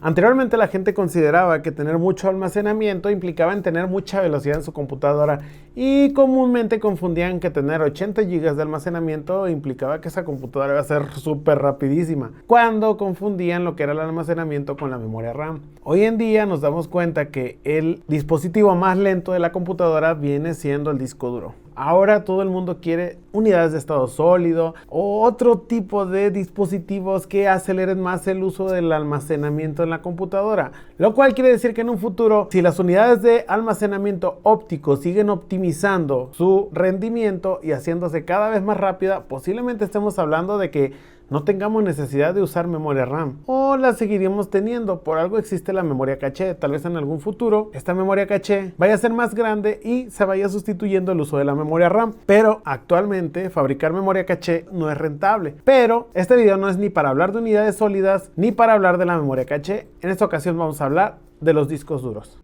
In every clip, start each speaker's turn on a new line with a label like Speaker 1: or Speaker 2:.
Speaker 1: Anteriormente la gente consideraba que tener mucho almacenamiento implicaba en tener mucha velocidad en su computadora y comúnmente confundían que tener 80 GB de almacenamiento implicaba que esa computadora iba a ser súper rapidísima, cuando confundían lo que era el almacenamiento con la memoria RAM. Hoy en día nos damos cuenta que el dispositivo más lento de la computadora viene siendo el disco duro. Ahora todo el mundo quiere unidades de estado sólido o otro tipo de dispositivos que aceleren más el uso del almacenamiento en la computadora. Lo cual quiere decir que en un futuro, si las unidades de almacenamiento óptico siguen optimizando su rendimiento y haciéndose cada vez más rápida, posiblemente estemos hablando de que no tengamos necesidad de usar memoria RAM o la seguiremos teniendo. Por algo existe la memoria caché. Tal vez en algún futuro esta memoria caché vaya a ser más grande y se vaya sustituyendo el uso de la memoria RAM. Pero actualmente fabricar memoria caché no es rentable. Pero este video no es ni para hablar de unidades sólidas ni para hablar de la memoria caché. En esta ocasión vamos a hablar de los discos duros.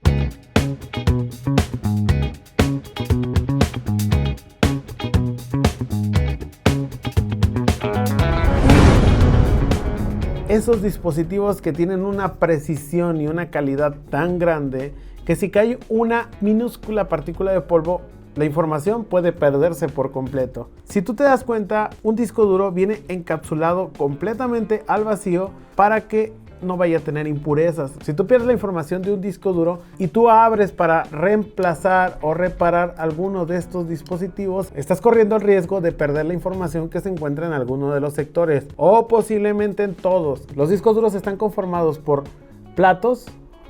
Speaker 1: Esos dispositivos que tienen una precisión y una calidad tan grande que si cae una minúscula partícula de polvo, la información puede perderse por completo. Si tú te das cuenta, un disco duro viene encapsulado completamente al vacío para que no vaya a tener impurezas. Si tú pierdes la información de un disco duro y tú abres para reemplazar o reparar alguno de estos dispositivos, estás corriendo el riesgo de perder la información que se encuentra en alguno de los sectores o posiblemente en todos. Los discos duros están conformados por platos,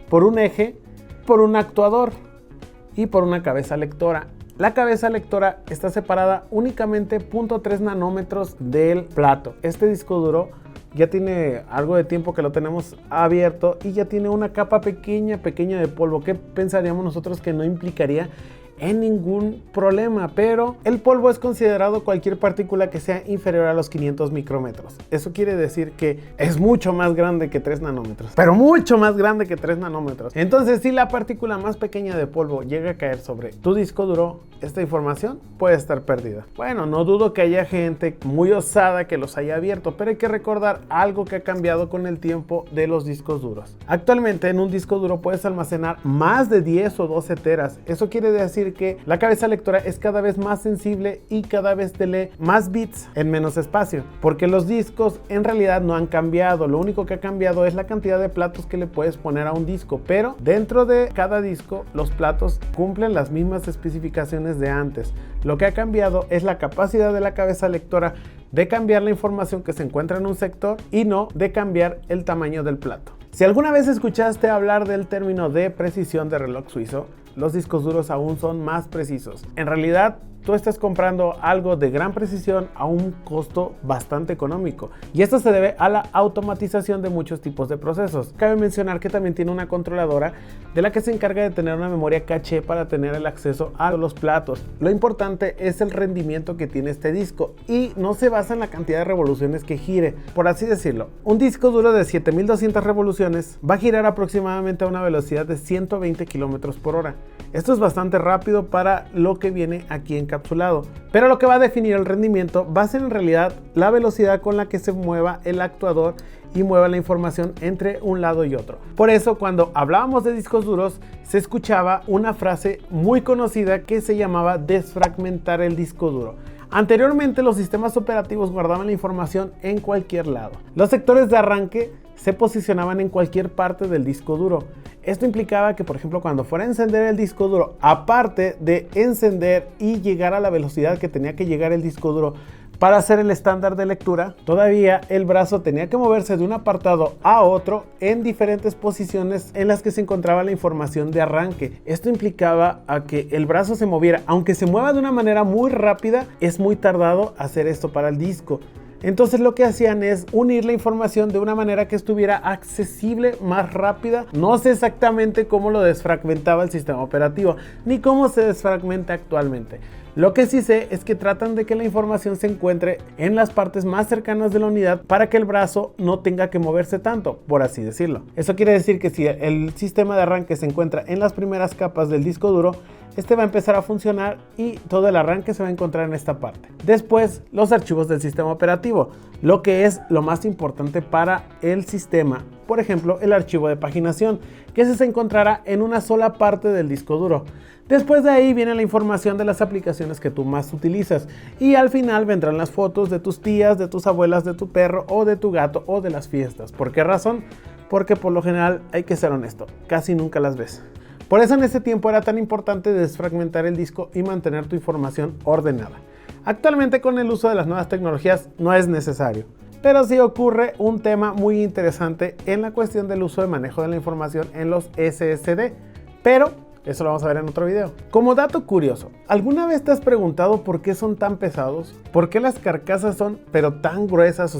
Speaker 1: por un eje, por un actuador y por una cabeza lectora. La cabeza lectora está separada únicamente 0.3 nanómetros del plato. Este disco duro ya tiene algo de tiempo que lo tenemos abierto y ya tiene una capa pequeña de polvo que pensaríamos nosotros que no implicaría en ningún problema, pero el polvo es considerado cualquier partícula que sea inferior a los 500 micrómetros. Eso quiere decir que es mucho más grande que 3 nanómetros, pero mucho más grande que 3 nanómetros. Entonces, si la partícula más pequeña de polvo llega a caer sobre tu disco duro, esta información puede estar perdida. Bueno, no dudo que haya gente muy osada que los haya abierto, pero hay que recordar algo que ha cambiado con el tiempo de los discos duros. Actualmente en un disco duro puedes almacenar más de 10 o 12 teras. Eso quiere decir que la cabeza lectora es cada vez más sensible y cada vez te lee más bits en menos espacio, porque los discos en realidad no han cambiado. Lo único que ha cambiado es la cantidad de platos que le puedes poner a un disco, pero dentro de cada disco los platos cumplen las mismas especificaciones de antes. Lo que ha cambiado es la capacidad de la cabeza lectora de cambiar la información que se encuentra en un sector y no de cambiar el tamaño del plato. Si alguna vez escuchaste hablar del término de precisión de reloj suizo, los discos duros aún son más precisos. En realidad, tú estás comprando algo de gran precisión a un costo bastante económico. Y esto se debe a la automatización de muchos tipos de procesos. Cabe mencionar que también tiene una controladora de la que se encarga de tener una memoria caché para tener el acceso a los platos. Lo importante es el rendimiento que tiene este disco y no se basa en la cantidad de revoluciones que gire, por así decirlo. Un disco duro de 7200 revoluciones va a girar aproximadamente a una velocidad de 120 km por hora. Esto es bastante rápido para lo que viene aquí encapsulado, pero lo que va a definir el rendimiento va a ser en realidad la velocidad con la que se mueva el actuador y mueva la información entre un lado y otro. Por eso, cuando hablábamos de discos duros, se escuchaba una frase muy conocida que se llamaba desfragmentar el disco duro. Anteriormente, los sistemas operativos guardaban la información en cualquier lado. Los sectores de arranque se posicionaban en cualquier parte del disco duro. Esto implicaba que, por ejemplo, cuando fuera a encender el disco duro, aparte de encender y llegar a la velocidad que tenía que llegar el disco duro para hacer el estándar de lectura, todavía el brazo tenía que moverse de un apartado a otro en diferentes posiciones en las que se encontraba la información de arranque. Esto implicaba a que el brazo se moviera, aunque se mueva de una manera muy rápida, es muy tardado hacer esto para el disco. Entonces lo que hacían es unir la información de una manera que estuviera accesible, más rápida. No sé exactamente cómo lo desfragmentaba el sistema operativo, ni cómo se desfragmenta actualmente. Lo que sí sé es que tratan de que la información se encuentre en las partes más cercanas de la unidad para que el brazo no tenga que moverse tanto, por así decirlo. Eso quiere decir que si el sistema de arranque se encuentra en las primeras capas del disco duro, este va a empezar a funcionar y todo el arranque se va a encontrar en esta parte. Después, los archivos del sistema operativo, lo que es lo más importante para el sistema. por ejemplo el archivo de paginación, que ese se encontrará en una sola parte del disco duro. Después de ahí viene la información de las aplicaciones que tú más utilizas y al final vendrán las fotos de tus tías, de tus abuelas, de tu perro o de tu gato o de las fiestas. ¿Por qué razón? Porque por lo general, hay que ser honesto, casi nunca las ves. Por eso en ese tiempo era tan importante desfragmentar el disco y mantener tu información ordenada. Actualmente con el uso de las nuevas tecnologías no es necesario, pero sí ocurre un tema muy interesante en la cuestión del uso de manejo de la información en los SSD, pero eso lo vamos a ver en otro video. Como dato curioso, ¿alguna vez te has preguntado por qué son tan pesados? ¿Por qué las carcasas son pero tan gruesas,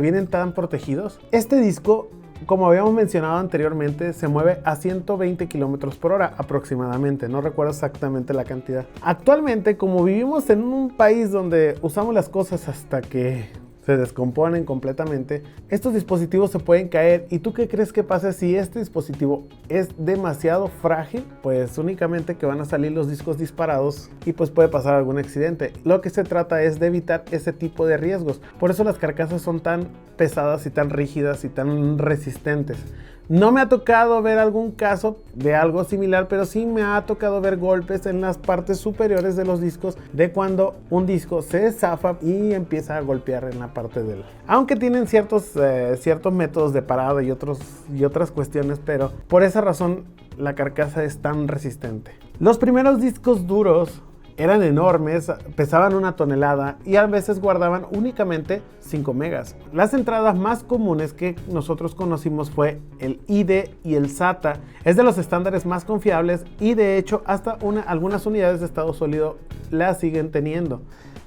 Speaker 1: vienen tan protegidos? Este disco, como habíamos mencionado anteriormente, se mueve a 120 km por hora aproximadamente, no recuerdo exactamente la cantidad. Actualmente, como vivimos en un país donde usamos las cosas hasta que se descomponen completamente, estos dispositivos se pueden caer. ¿Y tú qué crees que pasa si este dispositivo es demasiado frágil? Pues únicamente que van a salir los discos disparados y pues puede pasar algún accidente. Lo que se trata es de evitar ese tipo de riesgos. Por eso las carcasas son tan pesadas y tan rígidas y tan resistentes. No me ha tocado ver algún caso de algo similar, pero sí me ha tocado ver golpes en las partes superiores de los discos de cuando un disco se zafa y empieza a golpear en la parte del... Aunque tienen ciertos métodos de parado y otras cuestiones, pero por esa razón la carcasa es tan resistente. Los primeros discos duros eran enormes, pesaban 1 tonelada y a veces guardaban únicamente 5 megas. Las entradas más comunes que nosotros conocimos fue el ID y el SATA. Es de los estándares más confiables y de hecho hasta algunas unidades de estado sólido las siguen teniendo.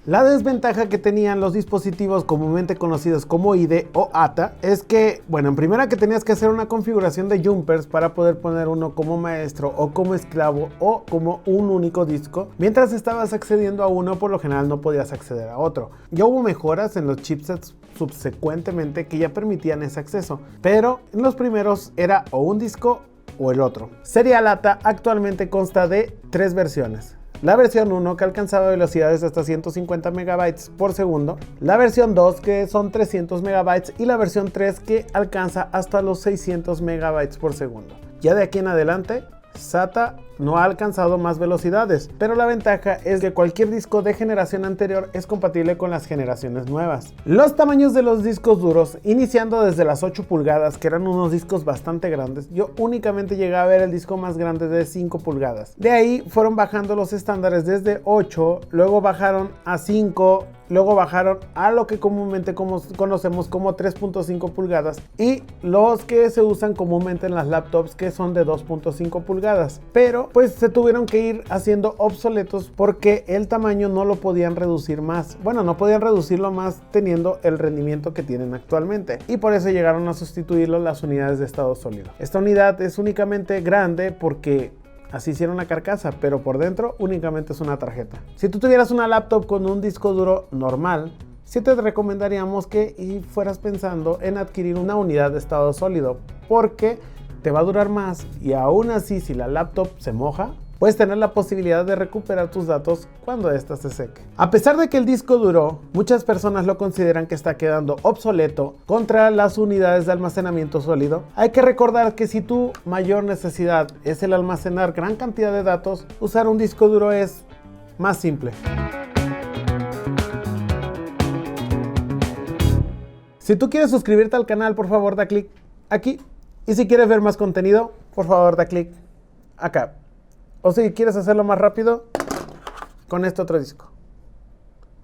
Speaker 1: La desventaja que tenían los dispositivos comúnmente conocidos como ID o ATA es que, en primera que tenías que hacer una configuración de jumpers para poder poner uno como maestro o como esclavo o como un único disco. Mientras estabas accediendo a uno, por lo general no podías acceder a otro. Ya hubo mejoras en los chipsets subsecuentemente que ya permitían ese acceso, pero en los primeros era o un disco o el otro. Serial ATA actualmente consta de 3 versiones. La versión 1 que alcanzaba velocidades de hasta 150 megabytes por segundo, la versión 2 que son 300 megabytes y la versión 3 que alcanza hasta los 600 megabytes por segundo. Ya de aquí en adelante, SATA no ha alcanzado más velocidades, pero la ventaja es que cualquier disco de generación anterior es compatible con las generaciones nuevas. Los tamaños de los discos duros, iniciando desde las 8 pulgadas, que eran unos discos bastante grandes, yo únicamente llegué a ver el disco más grande de 5 pulgadas. De ahí fueron bajando los estándares desde 8, luego bajaron a 5, luego bajaron a lo que comúnmente conocemos como 3.5 pulgadas y los que se usan comúnmente en las laptops, que son de 2.5 pulgadas. Pero pues se tuvieron que ir haciendo obsoletos porque el tamaño no lo podían reducir más. No podían reducirlo más teniendo el rendimiento que tienen actualmente. Y por eso llegaron a sustituirlo las unidades de estado sólido. Esta unidad es únicamente grande porque así hicieron la carcasa, pero por dentro únicamente es una tarjeta. Si tú tuvieras una laptop con un disco duro normal, sí te recomendaríamos que fueras pensando en adquirir una unidad de estado sólido, porque te va a durar más y aún así, si la laptop se moja, puedes tener la posibilidad de recuperar tus datos cuando ésta se seque. A pesar de que el disco duro, muchas personas lo consideran que está quedando obsoleto contra las unidades de almacenamiento sólido, hay que recordar que si tu mayor necesidad es el almacenar gran cantidad de datos, usar un disco duro es más simple. Si tú quieres suscribirte al canal, por favor da clic aquí. Y si quieres ver más contenido, por favor da clic acá. O si quieres hacerlo más rápido, con este otro disco.